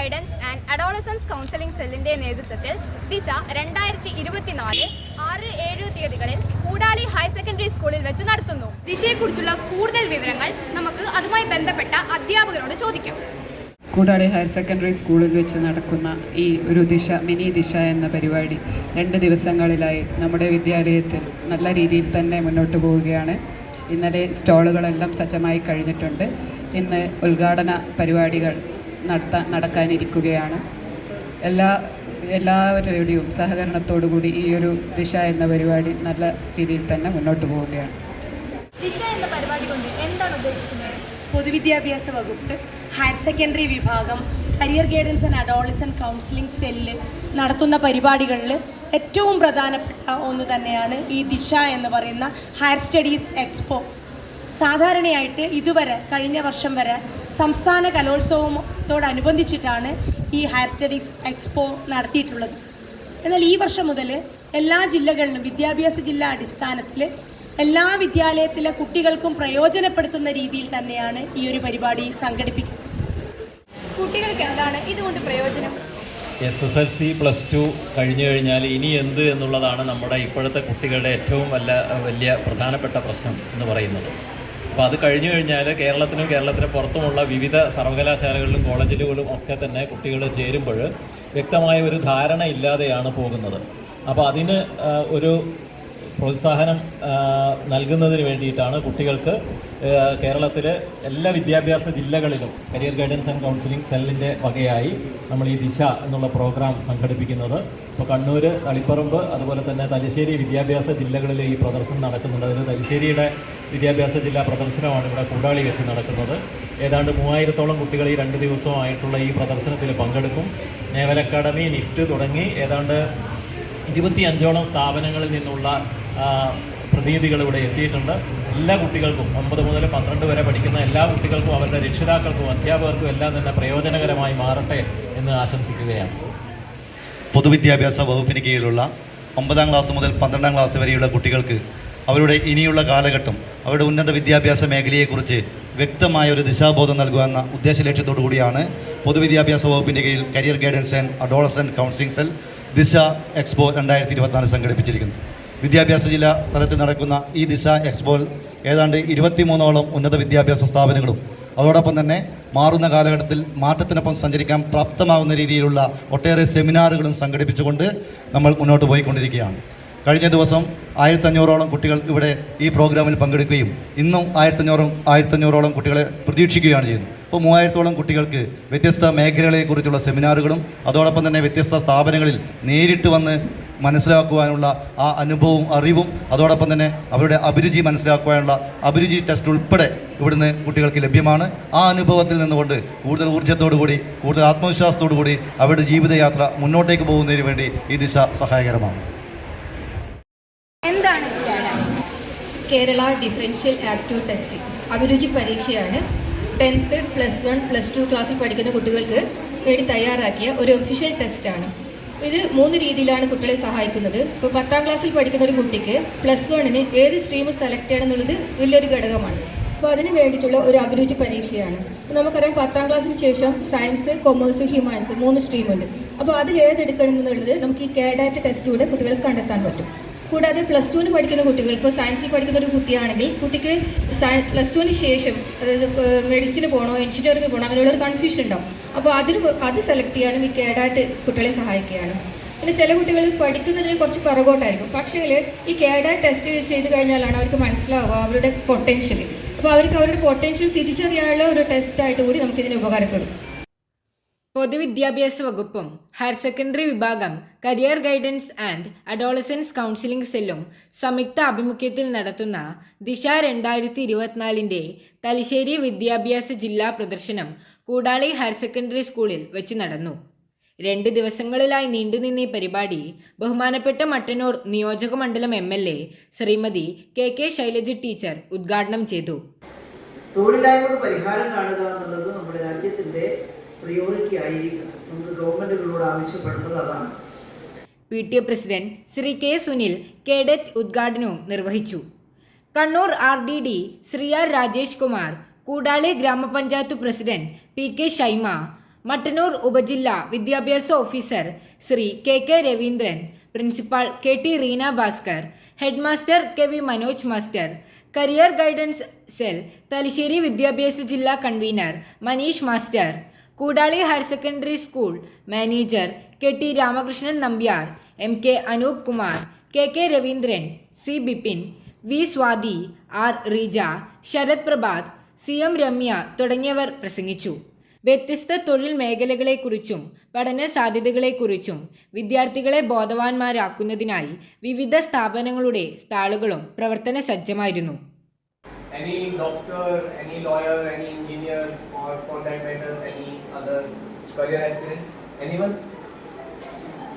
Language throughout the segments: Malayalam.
ഗൈഡൻസ് ആൻഡ് അഡോളസൻസ് കൗൺസിലിംഗ് സെല്ലിന്റെ നേതൃത്വത്തിൽ ദിശ 2024 6-7 തീയതികളിൽ കൂടാളി ഹയർ സെക്കൻഡറി സ്കൂളിൽ വെച്ച് നടത്തുന്നു. ദിശയെക്കുറിച്ചുള്ള കൂടുതൽ വിവരങ്ങൾ നമുക്ക് അതുമായി ബന്ധപ്പെട്ട അധ്യാപകരോട് ചോദിക്കാം. കൂടാളി ഹയർ സെക്കൻഡറി സ്കൂളിൽ വെച്ച് നടക്കുന്ന ഈ ഒരു മിനി ദിശ എന്ന പരിപാടി 2 ദിവസങ്ങളിലായി നമ്മുടെ വിദ്യാലയത്തിൽ നല്ല രീതിയിൽ തന്നെ മുന്നോട്ട് പോവുകയാണ്. ഇന്നലെ സ്റ്റാളുകളെല്ലാം സജ്ജമായി കഴിഞ്ഞിട്ടുണ്ട്. ഇന്ന് ഉദ്ഘാടന പരിപാടികൾ നടക്കാനിരിക്കുകയാണ്. എല്ലാവരുടെയും സഹകരണത്തോടുകൂടി ഈ ഒരു ദിശ എന്ന പരിപാടി നല്ല രീതിയിൽ തന്നെ മുന്നോട്ട് പോവുകയാണ്. ദിശ എന്ന പരിപാടി കൊണ്ട് എന്താണ് ഉദ്ദേശിക്കുന്നത്? പൊതുവിദ്യാഭ്യാസ വകുപ്പ് ഹയർ സെക്കൻഡറി വിഭാഗം career guidance and adolescent counselling cell നടത്തുന്ന പരിപാടികളിൽ ഏറ്റവും പ്രധാനപ്പെട്ട ഒന്ന് തന്നെയാണ് ഈ ദിശ എന്ന് പറയുന്ന ഹയർ സ്റ്റഡീസ് എക്സ്പോ. സാധാരണയായിട്ട് ഇതുവരെ കഴിഞ്ഞ വർഷം വരെ സംസ്ഥാന കലോത്സവത്തോടനുബന്ധിച്ചിട്ടാണ് ഈ ഹയർ സ്റ്റഡീസ് എക്സ്പോ നടത്തിയിട്ടുള്ളത്. എന്നാൽ ഈ വർഷം മുതൽ എല്ലാ ജില്ലകളിലും വിദ്യാഭ്യാസ ജില്ലാ അടിസ്ഥാനത്തിൽ എല്ലാ വിദ്യാലയത്തിലെ കുട്ടികൾക്കും പ്രയോജനപ്പെടുത്തുന്ന രീതിയിൽ തന്നെയാണ് ഈ ഒരു പരിപാടി സംഘടിപ്പിക്കുന്നത്. കുട്ടികൾക്ക് എന്താണ് ഇതുകൊണ്ട് പ്രയോജനം? SSLC +2 കഴിഞ്ഞു കഴിഞ്ഞാൽ ഇനി എന്ത് എന്നുള്ളതാണ് നമ്മുടെ ഇപ്പോഴത്തെ കുട്ടികളുടെ ഏറ്റവും വലിയ പ്രധാനപ്പെട്ട പ്രശ്നം എന്ന് പറയുന്നത്. അപ്പോൾ അത് കഴിഞ്ഞു കഴിഞ്ഞാൽ കേരളത്തിന് പുറത്തുമുള്ള വിവിധ സർവകലാശാലകളിലും കോളേജുകളിലും ഒക്കെ തന്നെ കുട്ടികൾ ചേരുമ്പോൾ വ്യക്തമായ ഒരു ധാരണ ഇല്ലാതെയാണ് പോകുന്നത്. അപ്പോൾ അതിന് ഒരു പ്രോത്സാഹനം നൽകുന്നതിന് വേണ്ടിയിട്ടാണ് കുട്ടികൾക്ക് കേരളത്തിലെ എല്ലാ വിദ്യാഭ്യാസ ജില്ലകളിലും കരിയർ ഗൈഡൻസ് ആൻഡ് കൗൺസിലിംഗ് സെല്ലിൻ്റെ വകയായി നമ്മൾ ഈ ദിശ എന്നുള്ള പ്രോഗ്രാം സംഘടിപ്പിക്കുന്നത്. ഇപ്പോൾ കണ്ണൂർ, തളിപ്പറമ്പ്, അതുപോലെ തന്നെ തലശ്ശേരി വിദ്യാഭ്യാസ ജില്ലകളിൽ ഈ പ്രദർശനം നടക്കുന്നുണ്ട്. അതിന് തലശ്ശേരിയുടെ വിദ്യാഭ്യാസ ജില്ലാ പ്രദർശനമാണ് ഇവിടെ കൂടാളി വെച്ച് നടക്കുന്നത്. ഏതാണ്ട് 3000-ഓളം കുട്ടികൾ ഈ 2 ദിവസമായിട്ടുള്ള ഈ പ്രദർശനത്തിൽ പങ്കെടുക്കും. നേവൽ അക്കാഡമി, നിഫ്റ്റ് തുടങ്ങി ഏതാണ്ട് 25ഓളം സ്ഥാപനങ്ങളിൽ നിന്നുള്ള പ്രതിനിധികൾ ഇവിടെ എത്തിയിട്ടുണ്ട്. എല്ലാ കുട്ടികൾക്കും 9 മുതൽ 12 വരെ പഠിക്കുന്ന എല്ലാ കുട്ടികൾക്കും അവരുടെ രക്ഷിതാക്കൾക്കും അധ്യാപകർക്കും എല്ലാം തന്നെ പ്രയോജനകരമായി മാറട്ടെ എന്ന് ആശംസിക്കുകയാണ്. പൊതുവിദ്യാഭ്യാസ വകുപ്പിന് കീഴിലുള്ള 9ാം ക്ലാസ് മുതൽ 12ാം ക്ലാസ് വരെയുള്ള കുട്ടികൾക്ക് അവരുടെ ഇനിയുള്ള കാലഘട്ടം, അവരുടെ ഉന്നത വിദ്യാഭ്യാസ മേഖലയെക്കുറിച്ച് വ്യക്തമായ ഒരു ദിശാബോധം നൽകുമെന്ന ഉദ്ദേശലക്ഷ്യത്തോടു കൂടിയാണ് പൊതുവിദ്യാഭ്യാസ വകുപ്പിൻ്റെ കീഴിൽ career guidance and adolescent counselling cell ദിശ എക്സ്പോ 2024 സംഘടിപ്പിച്ചിരിക്കുന്നത്. വിദ്യാഭ്യാസ ജില്ലാ തലത്തിൽ നടക്കുന്ന ഈ ദിശ എക്സ്പോയിൽ ഏതാണ്ട് 23ഓളം ഉന്നത വിദ്യാഭ്യാസ സ്ഥാപനങ്ങളും അതോടൊപ്പം തന്നെ മാറുന്ന കാലഘട്ടത്തിൽ മാറ്റത്തിനൊപ്പം സഞ്ചരിക്കാൻ പ്രാപ്തമാകുന്ന രീതിയിലുള്ള ഒട്ടേറെ സെമിനാറുകളും സംഘടിപ്പിച്ചുകൊണ്ട് നമ്മൾ മുന്നോട്ട് പോയിക്കൊണ്ടിരിക്കുകയാണ്. കഴിഞ്ഞ ദിവസം 1500ഓളം കുട്ടികൾ ഇവിടെ ഈ പ്രോഗ്രാമിൽ പങ്കെടുക്കുകയും ഇന്നും 1500ഓളം കുട്ടികളെ പ്രതീക്ഷിക്കുകയാണ് ചെയ്യുന്നത്. ഇപ്പോൾ 3000ഓളം കുട്ടികൾക്ക് വ്യത്യസ്ത മേഖലകളെക്കുറിച്ചുള്ള സെമിനാറുകളും അതോടൊപ്പം തന്നെ വ്യത്യസ്ത സ്ഥാപനങ്ങളിൽ നേരിട്ട് വന്ന് മനസ്സിലാക്കുവാനുള്ള ആ അനുഭവവും അറിവും അതോടൊപ്പം തന്നെ അവരുടെ അഭിരുചി മനസ്സിലാക്കുവാനുള്ള അഭിരുചി ടെസ്റ്റ് ഉൾപ്പെടെ ഇവിടുന്ന് കുട്ടികൾക്ക് ലഭ്യമാണ്. ആ അനുഭവത്തിൽ നിന്നുകൊണ്ട് കൂടുതൽ ഊർജ്ജത്തോടു കൂടി, കൂടുതൽ ആത്മവിശ്വാസത്തോടു കൂടി അവരുടെ ജീവിതയാത്ര മുന്നോട്ടേക്ക് പോകുന്നതിന് വേണ്ടി ഈ ദിശ സഹായകരമാണ്. എന്താണ് കേരള ഡിഫറൻഷ്യൽ ആപ്റ്റ്യൂഡ് ടെസ്റ്റ് അഭിരുചി പരീക്ഷയാണ്. 10th, +1, +2 ക്ലാസ്സിൽ പഠിക്കുന്ന കുട്ടികൾക്ക് വേണ്ടി തയ്യാറാക്കിയ ഒരു ഒഫീഷ്യൽ ടെസ്റ്റാണ്. ഇത് 3 രീതിയിലാണ് കുട്ടികളെ സഹായിക്കുന്നത്. ഇപ്പോൾ 10ാം ക്ലാസ്സിൽ പഠിക്കുന്ന ഒരു കുട്ടിക്ക് +1-ന് ഏത് സ്ട്രീം സെലക്ട് ചെയ്യണം എന്നുള്ളത് വലിയൊരു ഘടകമാണ്. അപ്പോൾ അതിന് വേണ്ടിയിട്ടുള്ള ഒരു അഭിരുചി പരീക്ഷയാണ്. നമുക്കറിയാം 10ാം ക്ലാസ്സിന് ശേഷം സയൻസ്, കൊമേഴ്സ്, ഹ്യൂമാനിറ്റ്സ് 3 സ്ട്രീമുണ്ട്. അപ്പോൾ അതിൽ ഏതെടുക്കണം എന്നുള്ളത് നമുക്ക് ഈ കേഡാറ്റ് ടെസ്റ്റിലൂടെ കുട്ടികൾക്ക് കണ്ടെത്താൻ പറ്റും. കൂടാതെ +2-ന് പഠിക്കുന്ന കുട്ടികൾ, ഇപ്പോൾ സയൻസിൽ പഠിക്കുന്ന ഒരു കുട്ടിയാണെങ്കിൽ കുട്ടിക്ക് +2-ന് ശേഷം അതായത് മെഡിസിന് പോകണോ എഞ്ചിനീയറിംഗ് പോകണോ അങ്ങനെയുള്ളൊരു കൺഫ്യൂഷൻ ഉണ്ടാവും. അപ്പോൾ അത് സെലക്ട് ചെയ്യാനും ഈ കേഡാറ്റ് കുട്ടികളെ സഹായിക്കുകയാണ്. പിന്നെ ചില കുട്ടികൾ പഠിക്കുന്നതിന് കുറച്ച് പിറകോട്ടായിരിക്കും. പക്ഷേ ഈ കേഡാറ്റ് ടെസ്റ്റ് ചെയ്ത് കഴിഞ്ഞാലാണ് അവർക്ക് മനസ്സിലാവുക അവരുടെ പൊട്ടൻഷ്യൽ. അപ്പോൾ അവർക്ക് അവരുടെ പൊട്ടൻഷ്യൽ തിരിച്ചറിയാനുള്ള ഒരു ടെസ്റ്റായിട്ട് കൂടി നമുക്കിതിന് ഉപകാരപ്പെടും. പൊതുവിദ്യാഭ്യാസ വകുപ്പും ഹയർ സെക്കൻഡറി വിഭാഗം career guidance and adolescence counselling സെല്ലും സംയുക്ത ആഭിമുഖ്യത്തിൽ നടത്തുന്ന ദിശ 2024-ന്റെ തലശ്ശേരി വിദ്യാഭ്യാസ ജില്ലാ പ്രദർശനം കൂടാളി ഹയർ സെക്കൻഡറി സ്കൂളിൽ വെച്ച് നടന്നു. 2 ദിവസങ്ങളിലായി നീണ്ടുനിന്ന ഈ പരിപാടി ബഹുമാനപ്പെട്ട മട്ടന്നൂർ നിയോജക മണ്ഡലം MLA Shrimati KK Shailaja teacher ഉദ്ഘാടനം ചെയ്തു. തൊഴിലില്ലായ്മക്ക് പരിഹാരം കാണുക എന്നുള്ളത് നമ്മുടെ രാജ്യത്തിൻ്റെ പ്രയോറിറ്റി ആയിരിക്കണം. നമുക്ക് ഗവൺമെൻറ്റുകളോട് ആവശ്യപ്പെടുന്നത് അതാണ്. PTA president Shri K Sunil cadet ഉദ്ഘാടനവും നിർവഹിച്ചു. കണ്ണൂർ RDD ശ്രീ R രാജേഷ് കുമാർ, കൂടാളി ഗ്രാമപഞ്ചായത്ത് പ്രസിഡന്റ് PK ഷൈമ, മട്ടന്നൂർ ഉപജില്ലാ വിദ്യാഭ്യാസ officer Shri K Raveendran, principal KT Reena Bhaskar, headmaster KV Manoj master, career guidance cell Thalassery വിദ്യാഭ്യാസ ജില്ലാ convener Manish master, Koodali higher secondary school manager KT Ramakrishnan Nambiar, MK Anoop Kumar, KK Raveendran, C Bipin, V Swathi, R Reeja, Sarath Prabhath, CM Ramya തുടങ്ങിയവർ പ്രസംഗിച്ചു. വ്യത്യസ്ത തൊഴിൽ മേഖലകളെക്കുറിച്ചും പഠന സാധ്യതകളെക്കുറിച്ചും വിദ്യാർത്ഥികളെ ബോധവാന്മാരാക്കുന്നതിനായി വിവിധ സ്ഥാപനങ്ങളുടെ സ്റ്റാളുകളും പ്രവർത്തന സജ്ജമായിരുന്നു. Any doctor, any lawyer, any engineer, or for that matter, any other career aspirant? Anyone?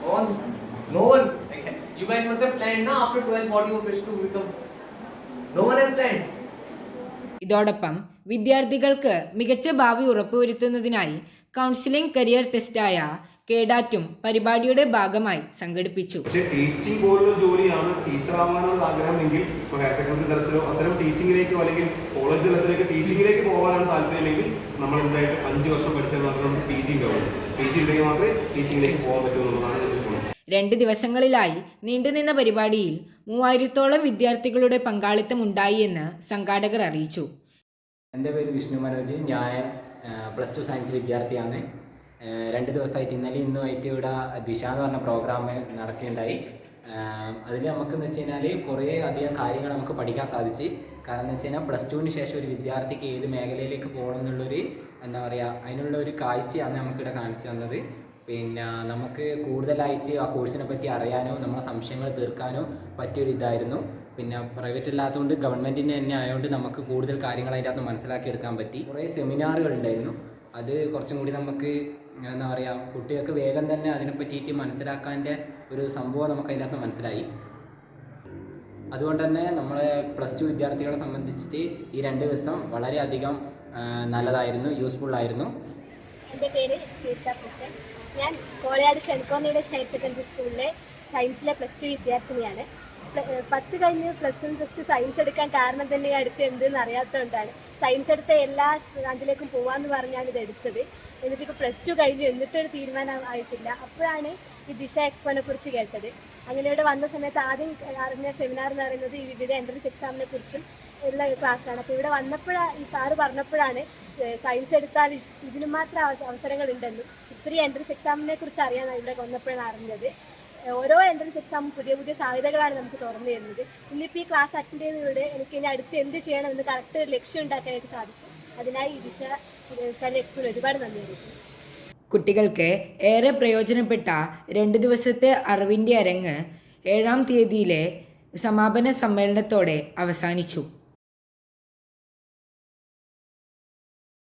All? No one? You guys must have planned now after 12 what you wish to become. No one has planned. ഇതോടൊപ്പം വിദ്യാർത്ഥികൾക്ക് മികച്ച ഭാവി ഉറപ്പുവരുത്തുന്നതിനായി കൗൺസിലിംഗ് കരിയർ ടെസ്റ്റായ കേഡാറ്റും പരിപാടിയുടെ ഭാഗമായി സംഘടിപ്പിച്ചു. പക്ഷേ ടീച്ചിങ് പോലുള്ള ജോലിയാണ് ടീച്ചർ ആവാനുള്ള ആഗ്രഹമെങ്കിൽ ഇപ്പോൾ ഹയർ സെക്കൻഡറി തലത്തിലോ അത്തരം ടീച്ചിങ്ങിലേക്കോ അല്ലെങ്കിൽ കോളേജ് തലത്തിലേക്ക് ടീച്ചിങ്ങിലേക്ക് പോകാനാണ് താല്പര്യമെങ്കിൽ നമ്മൾ എന്തായിട്ടും 5 വർഷം പഠിച്ചാൽ മാത്രമേ നമുക്ക് PG ഉണ്ടാവുള്ളൂ. PG ഉണ്ടെങ്കിൽ മാത്രമേ ടീച്ചിങ്ങിലേക്ക് പോകാൻ പറ്റൂ എന്നുള്ളതാണ്. 2 ദിവസങ്ങളിലായി നീണ്ടുനിന്ന പരിപാടിയിൽ 3000-ഓളം വിദ്യാർത്ഥികളുടെ പങ്കാളിത്തം ഉണ്ടായി എന്ന് സംഘാടകർ അറിയിച്ചു. എൻ്റെ പേര് വിഷ്ണു മനോജ്. ഞാൻ +2 സയൻസ് വിദ്യാർത്ഥിയാണ്. 2 ദിവസമായിട്ട് ഇന്നലെ ഇന്നുമായിട്ട് ഇവിടെ ദിശ എന്ന് പറഞ്ഞ പ്രോഗ്രാം നടക്കുകയുണ്ടായി. അതിൽ നമുക്കെന്ന് വെച്ച് കഴിഞ്ഞാൽ കുറേ അധികം കാര്യങ്ങൾ നമുക്ക് പഠിക്കാൻ സാധിച്ചു. കാരണം എന്ന് വെച്ച് കഴിഞ്ഞാൽ +2-ന് ശേഷം ഒരു വിദ്യാർത്ഥിക്ക് ഏത് മേഖലയിലേക്ക് പോകണം എന്നുള്ളൊരു എന്താ പറയുക അതിനുള്ള ഒരു കാഴ്ചയാണ് നമുക്കിവിടെ കാണിച്ചു തന്നത്. പിന്നെ നമുക്ക് കൂടുതലായിട്ട് ആ കോഴ്സിനെ പറ്റി അറിയാനോ നമ്മളെ സംശയങ്ങൾ തീർക്കാനോ പറ്റിയൊരു ഇതായിരുന്നു. പിന്നെ പ്രൈവറ്റ് അല്ലാത്തതുകൊണ്ട് ഗവൺമെൻറ്റിൻ്റെ തന്നെ ആയതുകൊണ്ട് നമുക്ക് കൂടുതൽ കാര്യങ്ങൾ അതിൻ്റെ അകത്ത് മനസ്സിലാക്കിയെടുക്കാൻ പറ്റി. കുറേ സെമിനാറുകൾ ഉണ്ടായിരുന്നു. അത് കുറച്ചും കൂടി നമുക്ക് എന്താ പറയുക കുട്ടികൾക്ക് വേഗം തന്നെ അതിനെ പറ്റിയിട്ട് മനസ്സിലാക്കാൻ്റെ ഒരു സംഭവം നമുക്ക് അതിൻ്റെ അകത്ത് മനസ്സിലായി. അതുകൊണ്ട് തന്നെ നമ്മളെ +2 വിദ്യാർത്ഥികളെ സംബന്ധിച്ചിട്ട് ഈ 2 ദിവസം വളരെയധികം നല്ലതായിരുന്നു, യൂസ്ഫുള്ളായിരുന്നു. എൻ്റെ പേര് കീർത്ത കൃഷ്ണൻ. ഞാൻ Kolayad saint Cornelius higher secondary സ്കൂളിലെ സയൻസിലെ +2 വിദ്യാർത്ഥിനിയാണ്. 10 കഴിഞ്ഞ് +1+2 സയൻസ് എടുക്കാൻ കാരണം തന്നെ അടുത്ത് എന്തെന്ന് അറിയാത്തതുകൊണ്ടാണ്. സയൻസ് എടുത്ത എല്ലാ ബ്രാഞ്ചിലേക്കും പോകാമെന്ന് പറഞ്ഞാണ് ഇത് എടുത്തത്. എന്നിട്ടിപ്പോൾ +2 കഴിഞ്ഞു, എന്നിട്ടൊരു തീരുമാനം ആയിട്ടില്ല. അപ്പോഴാണ് ഈ ദിശ എക്സ്പോനെ കുറിച്ച് കേട്ടത്. അങ്ങനെ ഇവിടെ വന്ന സമയത്ത് ആദ്യം അറിഞ്ഞ സെമിനാർ എന്ന് പറയുന്നത് ഈ വിവിധ എൻട്രൻസ് എക്സാമിനെ കുറിച്ചും ഉള്ള ക്ലാസ്സാണ്. അപ്പോൾ ഇവിടെ വന്നപ്പോഴാണ് ഈ സാറ് പറഞ്ഞപ്പോഴാണ് സയൻസ് എടുത്താൽ ഇതിന് മാത്രം അവസരങ്ങളുണ്ടെന്നും ഇത്രയും എൻട്രൻസ് എക്സാമിനെ കുറിച്ച് അറിയാൻ ഇവിടെ വന്നപ്പോഴാണ് അറിഞ്ഞത്. ഓരോ എൻട്രൻസ് എക്സാമും പുതിയ പുതിയ സാധ്യതകളാണ് നമുക്ക് തുറന്നു തരുന്നത്. ഇന്നിപ്പോൾ ഈ ക്ലാസ് അറ്റൻഡ് ചെയ്യുന്നതിലൂടെ എനിക്ക് ഇനി അടുത്ത് എന്ത് ചെയ്യണമെന്ന് കറക്റ്റ് ഒരു ലക്ഷ്യം ഉണ്ടാക്കാനായിട്ട് സാധിച്ചു. അതിനായി ഈ ദിശ കരിയർ എക്സ്പോയിൽ ഒരുപാട് നന്ദിയായിരിക്കും. കുട്ടികൾക്ക് ഏറെ പ്രയോജനപ്പെട്ട 2 ദിവസത്തെ അറിവിൻ്റെ അരങ്ങ് 7-ാം തീയതിയിലെ സമാപന സമ്മേളനത്തോടെ അവസാനിച്ചു.